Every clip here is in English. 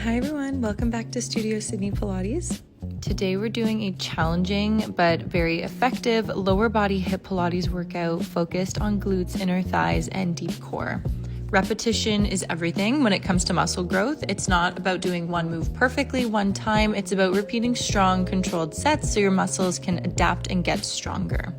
Hi everyone, welcome back to Studio Sydney Pilates. Today we're doing a challenging but very effective lower body hip Pilates workout focused on glutes, inner thighs, and deep core. Repetition is everything when it comes to muscle growth. It's not about doing one move perfectly one time. It's about repeating strong, controlled sets so your muscles can adapt and get stronger.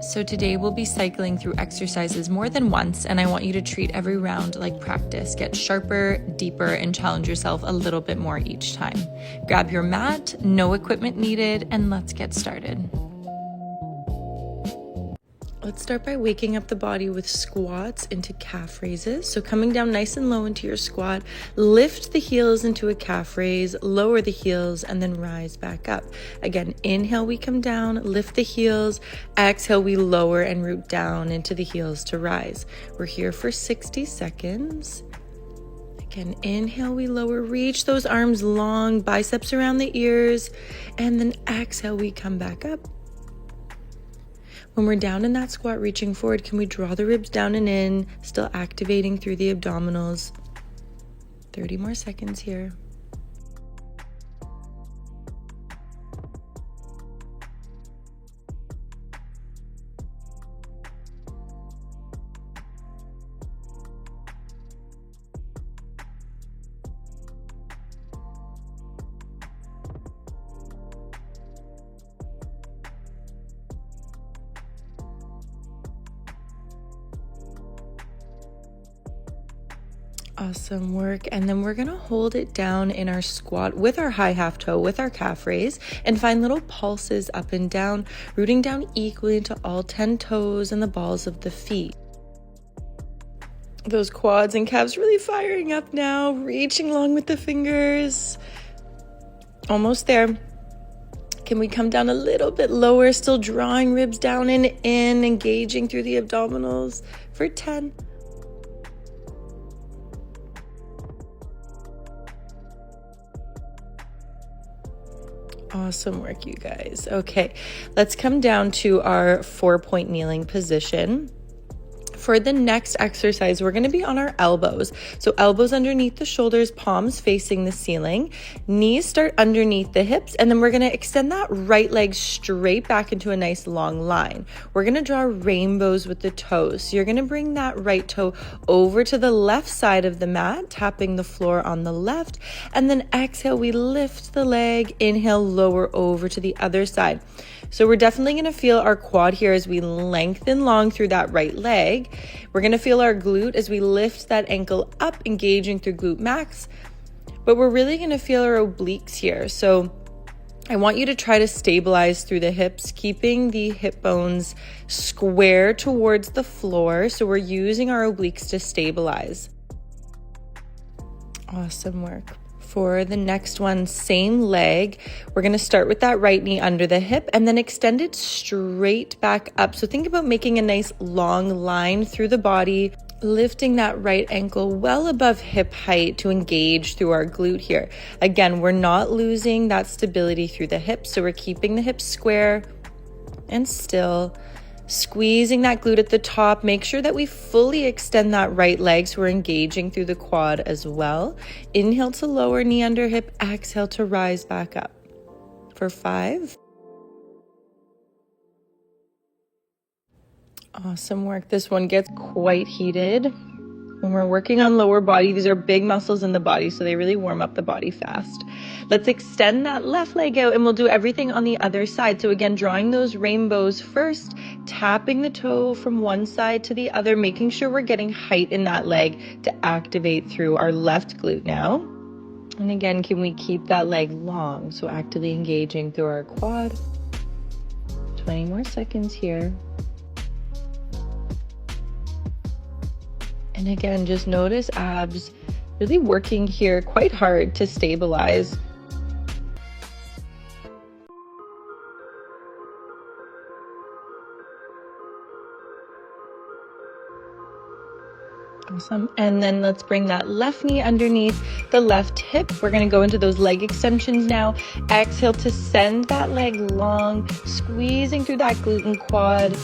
So today we'll be cycling through exercises more than once, and I want you to treat every round like practice. Get sharper, deeper, and challenge yourself a little bit more each time. Grab your mat, no equipment needed, and let's get started. Let's start by waking up the body with squats into calf raises. So coming down nice and low into your squat, lift the heels into a calf raise, lower the heels, and then rise back up. Again, inhale, we come down, lift the heels, exhale, we lower and root down into the heels to rise. We're here for 60 seconds. Again, inhale, we lower, reach those arms long, biceps around the ears, and then exhale, we come back up. When we're down in that squat, reaching forward, can we draw the ribs down and in, still activating through the abdominals? 30 more seconds here. Awesome work. And then we're going to hold it down in our squat with our high half toe, with our calf raise, and find little pulses up and down, rooting down equally into all 10 toes and the balls of the feet. Those quads and calves really firing up now, reaching along with the fingers. Almost there. Can we come down a little bit lower, still drawing ribs down and in, engaging through the abdominals for 10. Awesome work, you guys. Okay, let's come down to our 4-point kneeling position. For the next exercise, we're going to be on our elbows. So elbows underneath the shoulders, palms facing the ceiling, knees start underneath the hips, and then we're going to extend that right leg straight back into a nice long line. We're going to draw rainbows with the toes. So you're going to bring that right toe over to the left side of the mat, tapping the floor on the left, and then exhale, we lift the leg, inhale, lower over to the other side. So we're definitely going to feel our quad here as we lengthen long through that right leg. We're going to feel our glute as we lift that ankle up, engaging through glute max. But we're really going to feel our obliques here. So I want you to try to stabilize through the hips, keeping the hip bones square towards the floor. So we're using our obliques to stabilize. Awesome work. For the next one, same leg, we're going to start with that right knee under the hip and then extend it straight back up. So think about making a nice long line through the body, lifting that right ankle well above hip height to engage through our glute here. Again, we're not losing that stability through the hips, so we're keeping the hips square and still. Squeezing that glute at the top. Make sure that we fully extend that right leg so we're engaging through the quad as well. Inhale to lower knee under hip. Exhale to rise back up. For 5. Awesome work. This one gets quite heated. When we're working on lower body, these are big muscles in the body, so they really warm up the body fast. Let's extend that left leg out and we'll do everything on the other side. So again, drawing those rainbows first, tapping the toe from one side to the other, making sure we're getting height in that leg to activate through our left glute now. And again, can we keep that leg long? So actively engaging through our quad. 20 more seconds here. And again, just notice abs really working here quite hard to stabilize. Awesome. And then let's bring that left knee underneath the left hip. We're going to go into those leg extensions now. Exhale to send that leg long, squeezing through that glute and quad.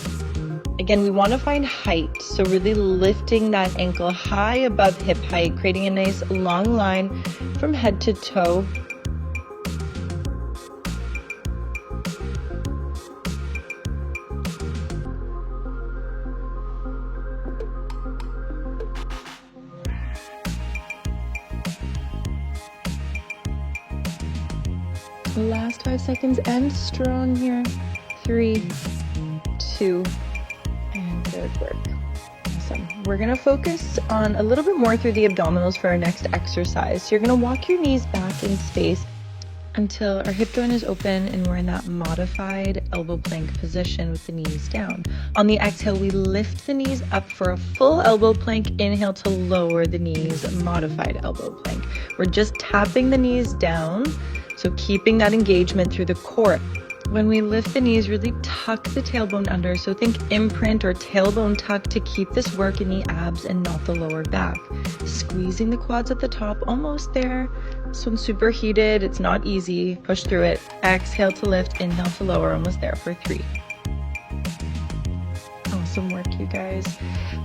Again, we want to find height, so really lifting that ankle high above hip height, creating a nice long line from head to toe. Last 5 seconds, and strong here. 3, 2, and good work. Awesome. We're gonna focus on a little bit more through the abdominals for our next exercise. So you're gonna walk your knees back in space until our hip joint is open and we're in that modified elbow plank position with the knees down. On the exhale, we lift the knees up for a full elbow plank. Inhale to lower the knees, modified elbow plank. We're just tapping the knees down, so keeping that engagement through the core. When we lift the knees, really tuck the tailbone under. So think imprint or tailbone tuck to keep this work in the abs and not the lower back. Squeezing the quads at the top, almost there. This one's super heated, it's not easy. Push through it. Exhale to lift, inhale to lower, almost there for 3. Awesome work, you guys.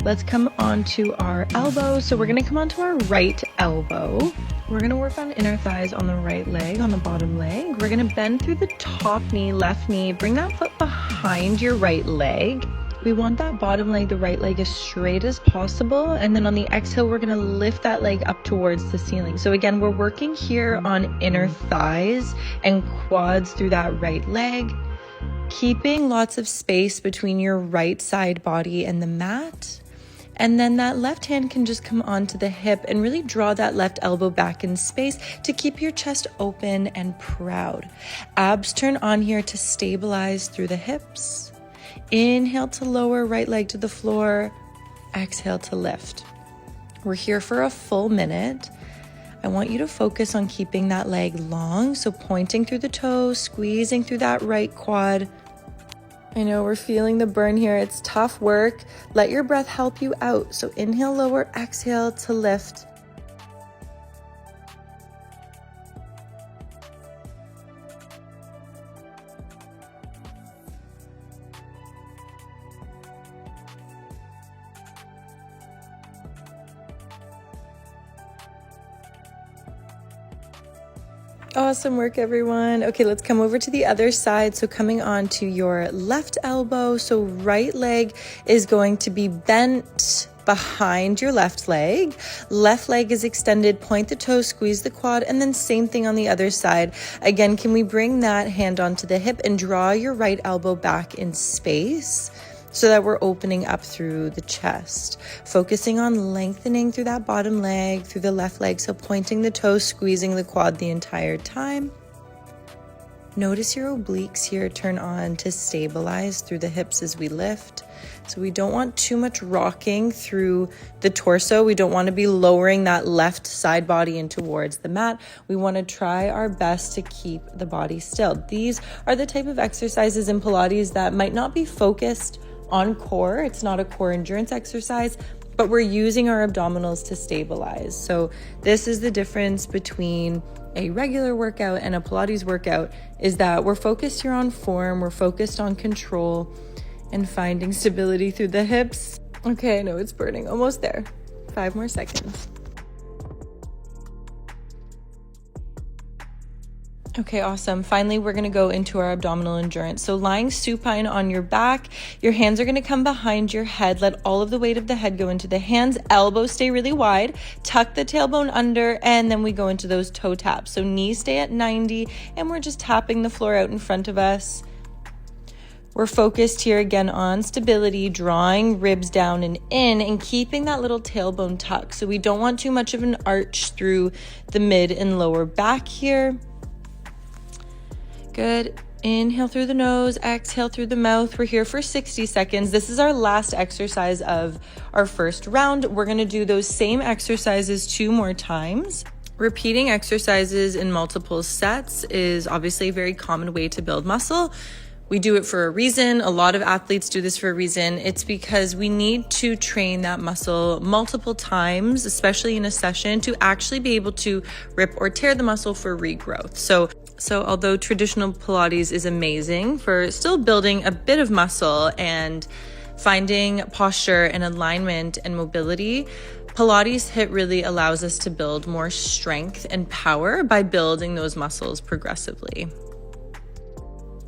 Let's come on to our elbow. So we're gonna come onto our right elbow. We're gonna work on inner thighs on the right leg, on the bottom leg. We're gonna bend through the top knee, left knee, bring that foot behind your right leg. We want that bottom leg, the right leg, as straight as possible. And then on the exhale, we're gonna lift that leg up towards the ceiling. So again, we're working here on inner thighs and quads through that right leg, keeping lots of space between your right side body and the mat. And then that left hand can just come onto the hip and really draw that left elbow back in space to keep your chest open and proud. Abs turn on here to stabilize through the hips. Inhale to lower right leg to the floor. Exhale to lift. We're here for a full minute. I want you to focus on keeping that leg long. So pointing through the toes, squeezing through that right quad. I know we're feeling the burn here. It's tough work. Let your breath help you out. So inhale, lower, exhale to lift. Awesome work, everyone. Okay, let's come over to the other side. So coming on to your left elbow. So right leg is going to be bent behind your left leg. Left leg is extended, point the toes, squeeze the quad, and then same thing on the other side. Again, can we bring that hand onto the hip and draw your right elbow back in space so that we're opening up through the chest, focusing on lengthening through that bottom leg, through the left leg. So pointing the toes, squeezing the quad the entire time. Notice your obliques here turn on to stabilize through the hips as we lift. So we don't want too much rocking through the torso. We don't want to be lowering that left side body in towards the mat. We want to try our best to keep the body still. These are the type of exercises in Pilates that might not be focused on core. It's not a core endurance exercise, but we're using our abdominals to stabilize. So this is the difference between a regular workout and a Pilates workout, is that we're focused here on form, we're focused on control and finding stability through the hips. Okay, I know it's burning, almost there. 5 more seconds. Okay, awesome. Finally, we're gonna go into our abdominal endurance. So lying supine on your back, your hands are gonna come behind your head. Let all of the weight of the head go into the hands. Elbows stay really wide. Tuck the tailbone under, and then we go into those toe taps. So knees stay at 90, and we're just tapping the floor out in front of us. We're focused here again on stability, drawing ribs down and in, and keeping that little tailbone tuck. So we don't want too much of an arch through the mid and lower back here. Good. Inhale through the nose, exhale through the mouth. We're here for 60 seconds. This is our last exercise of our first round. We're going to do those same exercises 2 more times. Repeating exercises in multiple sets is obviously a very common way to build muscle. We do it for a reason. A lot of athletes do this for a reason. It's because we need to train that muscle multiple times, especially in a session, to actually be able to rip or tear the muscle for regrowth. So although traditional Pilates is amazing for still building a bit of muscle and finding posture and alignment and mobility. Pilates HIIT really allows us to build more strength and power by building those muscles progressively.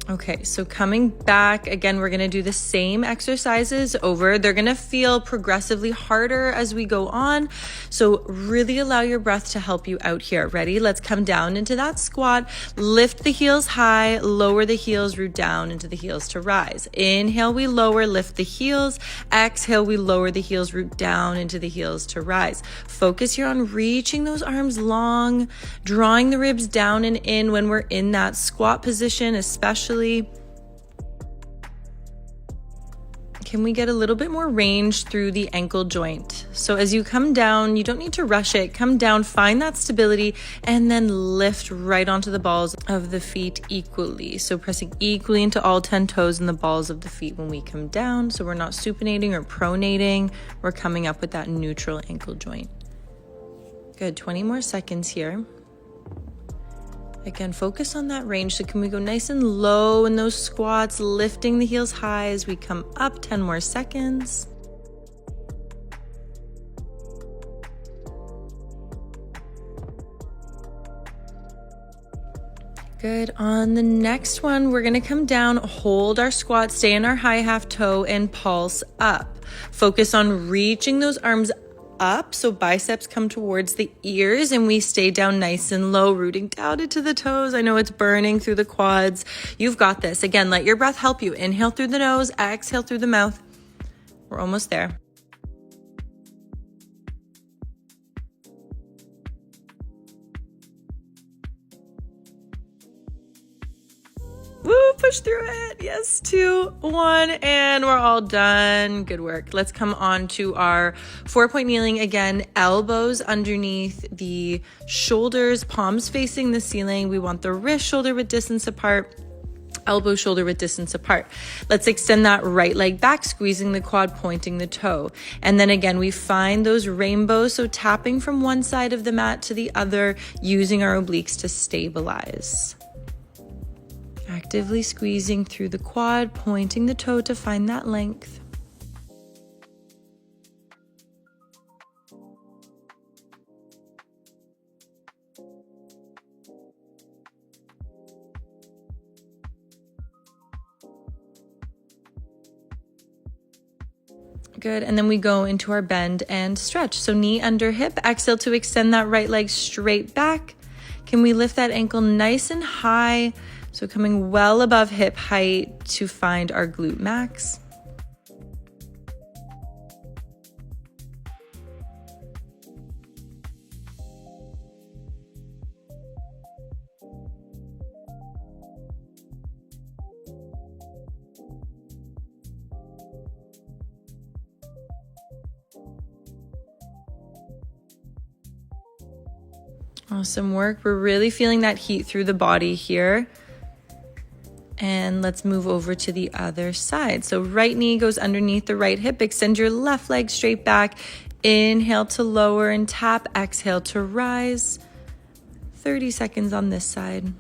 Okay, so coming back, again, we're gonna do the same exercises over. They're gonna feel progressively harder as we go on. So really allow your breath to help you out here. Ready? Let's come down into that squat. Lift the heels high, lower the heels, root down into the heels to rise. Inhale, we lower, lift the heels. Exhale, we lower the heels, root down into the heels to rise. Focus here on reaching those arms long, drawing the ribs down and in when we're in that squat position, especially. Can we get a little bit more range through the ankle joint? So as you come down, you don't need to rush it. Come down, find that stability, and then lift right onto the balls of the feet equally. So pressing equally into all 10 toes and the balls of the feet when we come down. So we're not supinating or pronating. We're coming up with that neutral ankle joint. Good, 20 more seconds here. Again, focus on that range. So can we go nice and low in those squats, lifting the heels high as we come up, 10 more seconds. Good. On the next one, we're gonna come down, hold our squat, stay in our high half toe and pulse up. Focus on reaching those arms up, so biceps come towards the ears and we stay down nice and low, rooting down into the toes. I know it's burning through the quads. You've got this. Again, let your breath help you. Inhale through the nose, exhale through the mouth. We're almost there. Woo, push through it. Yes, 2, 1, and we're all done. Good work. Let's come on to our 4-point kneeling. Again, elbows underneath the shoulders, palms facing the ceiling. We want the wrist shoulder width distance apart, elbow shoulder width distance apart. Let's extend that right leg back, squeezing the quad, pointing the toe. And then again, we find those rainbows. So tapping from one side of the mat to the other, using our obliques to stabilize. Actively squeezing through the quad, pointing the toe to find that length. Good, and then we go into our bend and stretch. So knee under hip, exhale to extend that right leg straight back. Can we lift that ankle nice and high? So coming well above hip height to find our glute max. Awesome work. We're really feeling that heat through the body here. And let's move over to the other side. So right knee goes underneath the right hip. Extend your left leg straight back. Inhale to lower and tap. Exhale to rise. 30 seconds on this side.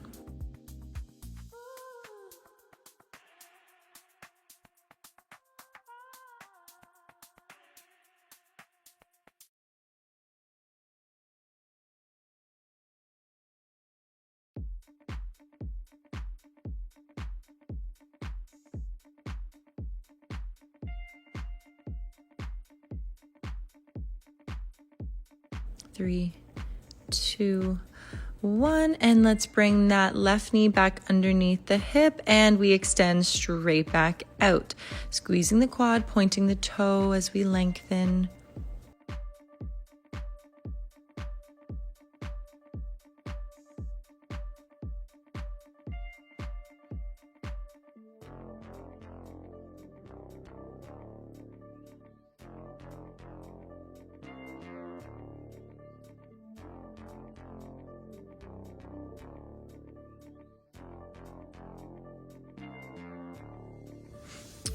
Three, 2, 1, and let's bring that left knee back underneath the hip and we extend straight back out. Squeezing the quad, pointing the toe as we lengthen.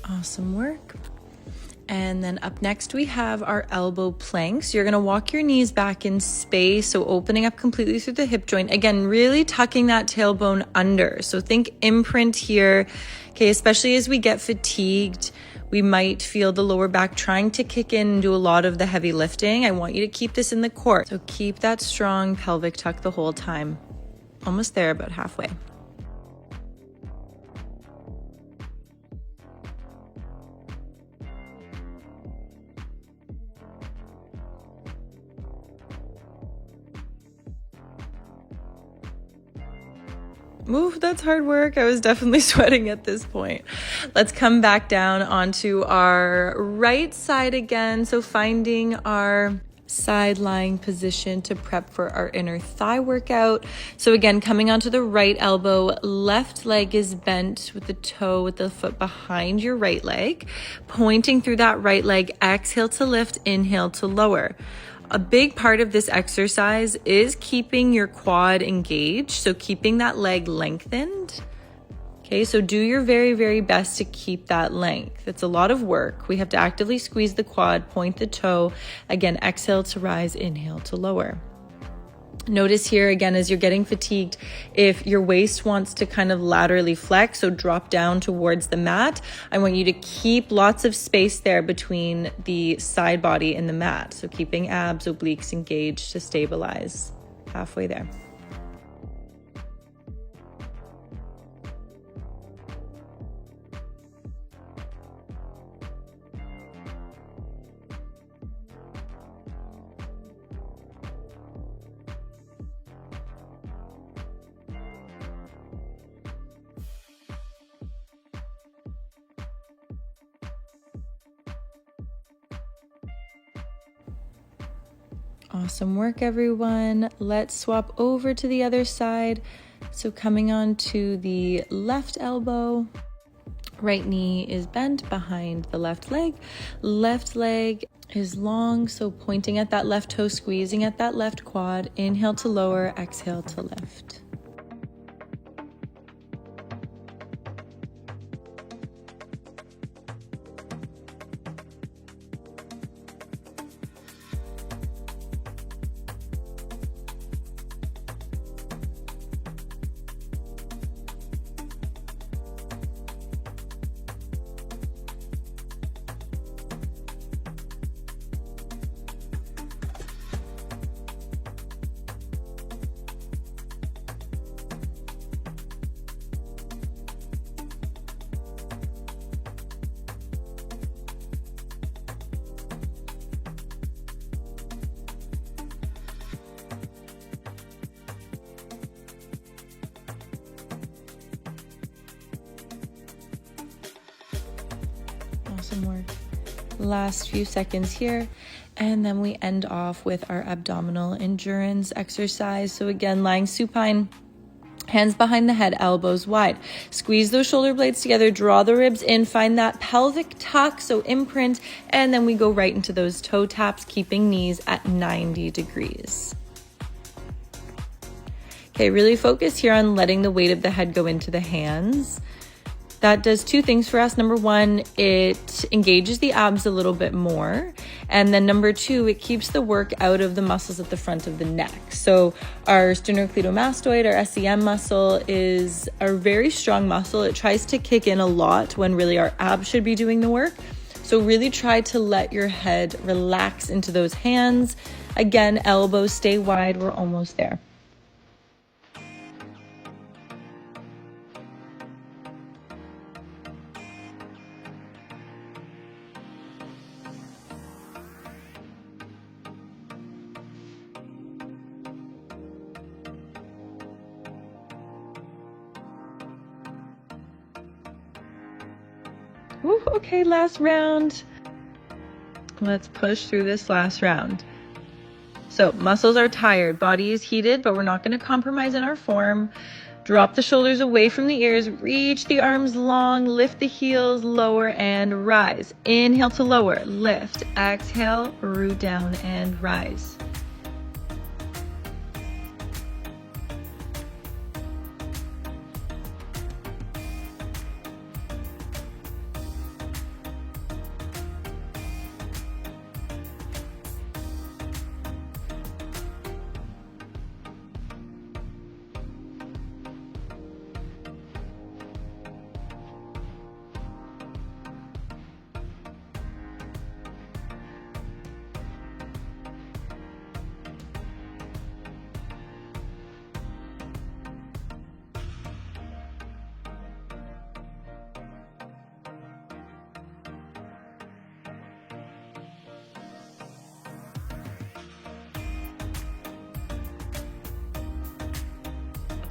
Awesome work. And then up next we have our elbow planks. You're gonna walk your knees back in space, so opening up completely through the hip joint. Again, really tucking that tailbone under. So think imprint here, okay, especially as we get fatigued. We might feel the lower back trying to kick in and do a lot of the heavy lifting. I want you to keep this in the core. So keep that strong pelvic tuck the whole time. Almost there, about halfway. Ooh, that's hard work. I was definitely sweating at this point. Let's come back down onto our right side again. So finding our side lying position to prep for our inner thigh workout. So again, coming onto the right elbow, left leg is bent with the toe with the foot behind your right leg, pointing through that right leg, exhale to lift, inhale to lower. A big part of this exercise is keeping your quad engaged, so keeping that leg lengthened. Okay, so do your very, very best to keep that length. It's a lot of work. We have to actively squeeze the quad, point the toe. Again, exhale to rise, inhale to lower. Notice here again, as you're getting fatigued, if your waist wants to kind of laterally flex, so drop down towards the mat, I want you to keep lots of space there between the side body and the mat. So keeping abs, obliques engaged to stabilize. Halfway there. Awesome work, everyone. Let's swap over to the other side. So coming on to the left elbow, right knee is bent behind the left leg. Left leg is long, so pointing at that left toe, squeezing at that left quad. Inhale to lower, exhale to lift. Awesome work. Last few seconds here, and then we end off with our abdominal endurance exercise. So again, lying supine, hands behind the head, elbows wide. Squeeze those shoulder blades together, draw the ribs in, find that pelvic tuck, so imprint, and then we go right into those toe taps, keeping knees at 90 degrees. Okay, really focus here on letting the weight of the head go into the hands. That does two things for us. Number one, it engages the abs a little bit more. And then number two, it keeps the work out of the muscles at the front of the neck. So our sternocleidomastoid, our SEM muscle, is a very strong muscle. It tries to kick in a lot when really our abs should be doing the work. So really try to let your head relax into those hands. Again, elbows stay wide. We're almost there. Woo, okay, last round. Let's push through this last round. So muscles are tired, body is heated, but we're not going to compromise in our form. Drop the shoulders away from the ears, reach the arms long, lift the heels, lower and rise. Inhale to lower, lift, exhale, root down and rise.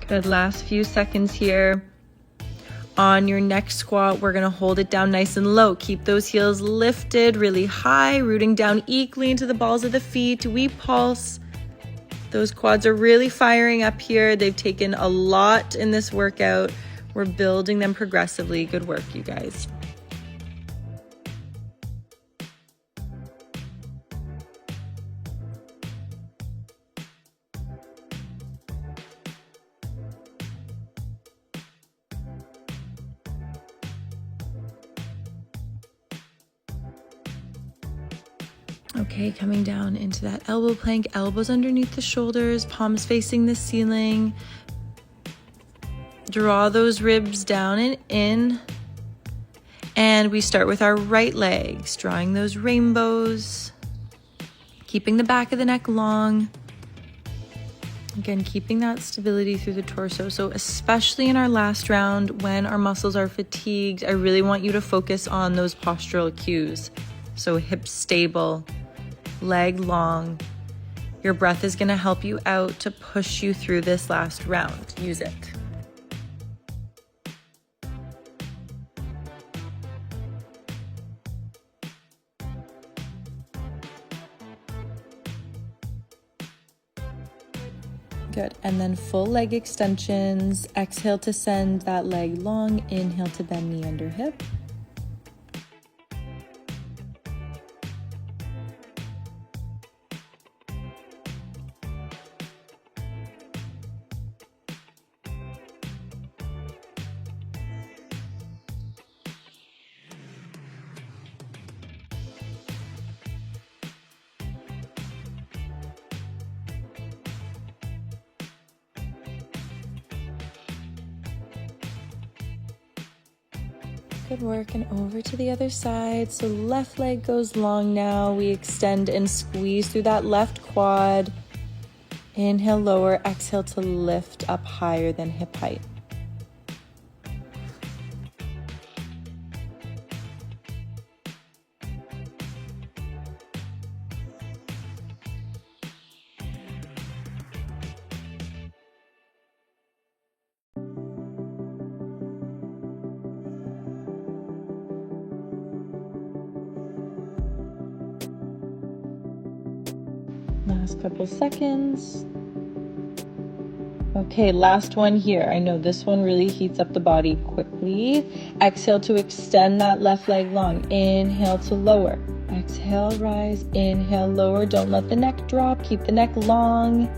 Good, last few seconds here. On your next squat, we're gonna hold it down nice and low. Keep those heels lifted really high, rooting down equally into the balls of the feet. We pulse. Those quads are really firing up here. They've taken a lot in this workout. We're building them progressively. Good work, you guys. Okay, coming down into that elbow plank, elbows underneath the shoulders, palms facing the ceiling. Draw those ribs down and in. And we start with our right legs, drawing those rainbows, keeping the back of the neck long. Again, keeping that stability through the torso. So especially in our last round, when our muscles are fatigued, I really want you to focus on those postural cues. So hips stable, leg long. Your breath is gonna help you out to push you through this last round. Use it. Good, and then full leg extensions. Exhale to send that leg long. Inhale to bend knee under hip. Good work, and over to the other side. So left leg goes long now. We extend and squeeze through that left quad. Inhale, lower. Exhale to lift up higher than hip height. Last couple seconds. Okay, last one here. I know this one really heats up the body quickly. Exhale to extend that left leg long. Inhale to lower. Exhale, rise. Inhale, lower. Don't let the neck drop. Keep the neck long.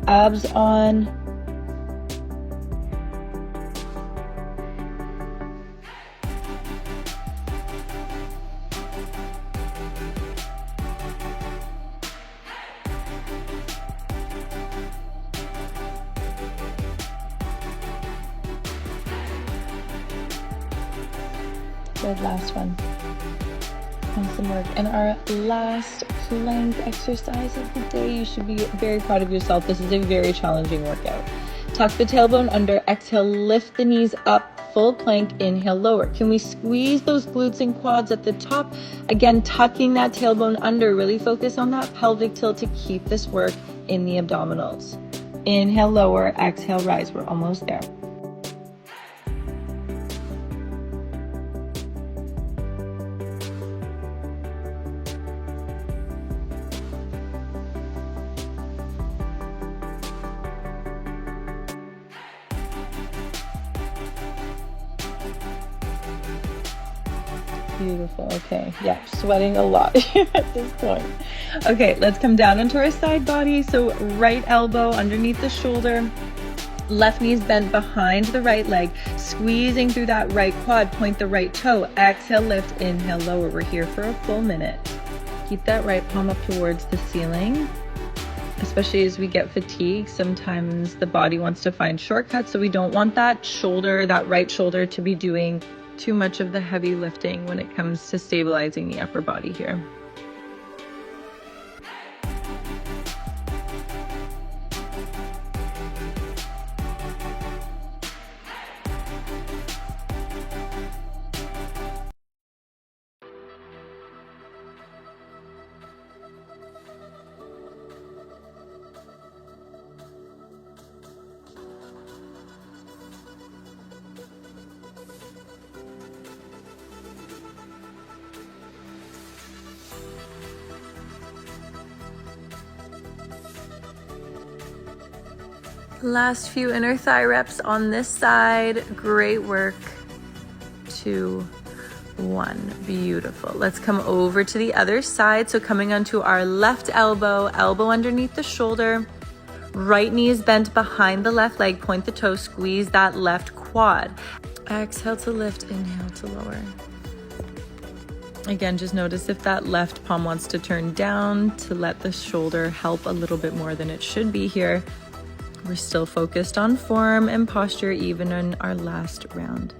Abs on. Good, last one. Awesome work. And our last plank exercise of the day, you should be very proud of yourself. This is a very challenging workout. Tuck the tailbone under, exhale, lift the knees up, full plank, inhale, lower. Can we squeeze those glutes and quads at the top? Again, tucking that tailbone under, really focus on that pelvic tilt to keep this work in the abdominals. Inhale, lower, exhale, rise. We're almost there. Beautiful. Okay. Yeah, sweating a lot at this point. Okay, let's come down into our side body. So right elbow underneath the shoulder, left knee's bent behind the right leg, squeezing through that right quad, point the right toe. Exhale, lift, inhale, lower. We're here for a full minute. Keep that right palm up towards the ceiling. Especially as we get fatigued, sometimes the body wants to find shortcuts, so we don't want that shoulder, that right shoulder, to be doing too much of the heavy lifting when it comes to stabilizing the upper body here. Last few inner thigh reps on this side. Great work. 2, 1. Beautiful. Let's come over to the other side. So coming onto our left elbow, elbow underneath the shoulder. Right knee is bent behind the left leg. Point the toe, squeeze that left quad. Exhale to lift, inhale to lower. Again, just notice if that left palm wants to turn down to let the shoulder help a little bit more than it should be here. We're still focused on form and posture even in our last round.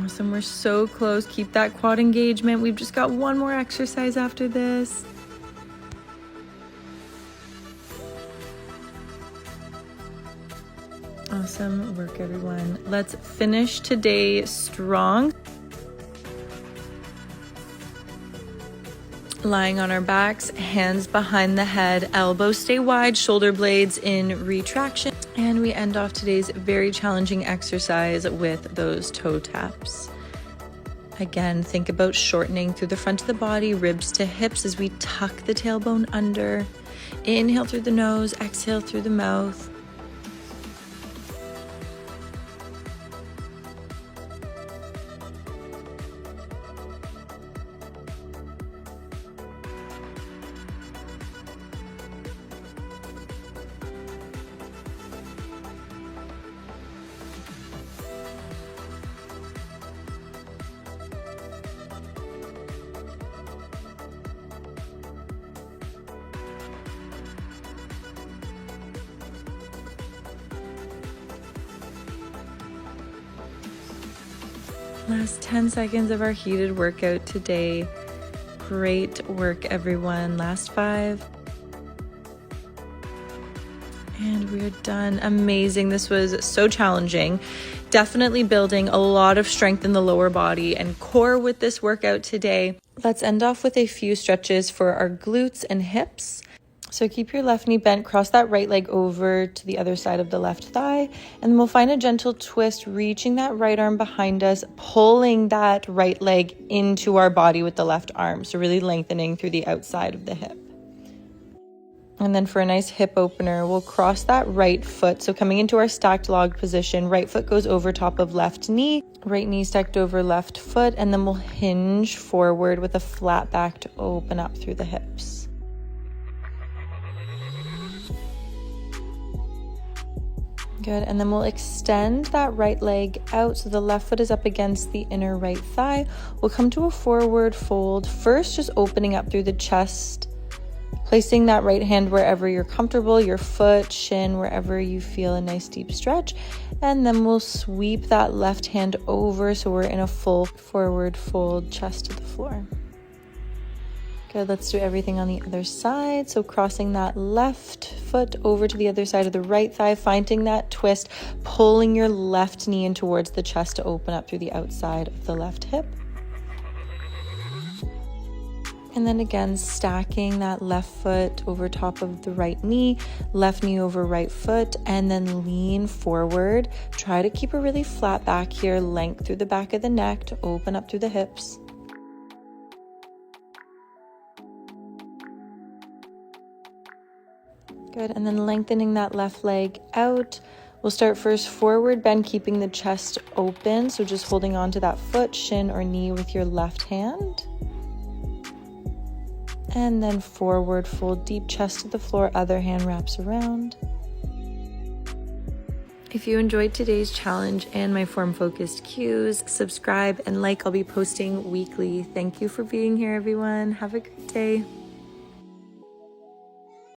Awesome, we're so close. Keep that quad engagement. We've just got one more exercise after this. Awesome work, everyone. Let's finish today strong. Lying on our backs, hands behind the head, elbows stay wide, shoulder blades in retraction. And we end off today's very challenging exercise with those toe taps. Again, think about shortening through the front of the body, ribs to hips as we tuck the tailbone under. Inhale through the nose, exhale through the mouth. Last 10 seconds of our heated workout today. Great work, everyone. Last 5. And we're done. Amazing. This was so challenging. Definitely building a lot of strength in the lower body and core with this workout today. Let's end off with a few stretches for our glutes and hips. So keep your left knee bent, cross that right leg over to the other side of the left thigh, and we'll find a gentle twist, reaching that right arm behind us, pulling that right leg into our body with the left arm. So really lengthening through the outside of the hip. And then for a nice hip opener, we'll cross that right foot. So coming into our stacked log position, right foot goes over top of left knee, right knee stacked over left foot, and then we'll hinge forward with a flat back to open up through the hips. Good, and then we'll extend that right leg out so the left foot is up against the inner right thigh. We'll come to a forward fold. First, just opening up through the chest, placing that right hand wherever you're comfortable, your foot, shin, wherever you feel a nice deep stretch. And then we'll sweep that left hand over so we're in a full forward fold, chest to the floor. Good, let's do everything on the other side. So crossing that left foot over to the other side of the right thigh, finding that twist, pulling your left knee in towards the chest to open up through the outside of the left hip. And then again, stacking that left foot over top of the right knee, left knee over right foot, and then lean forward. Try to keep a really flat back here, length through the back of the neck to open up through the hips. Good, and then lengthening that left leg out. We'll start first forward bend, keeping the chest open. So just holding on to that foot, shin, or knee with your left hand. And then forward fold, deep chest to the floor, other hand wraps around. If you enjoyed today's challenge and my form-focused cues, subscribe and like. I'll be posting weekly. Thank you for being here, everyone. Have a great day.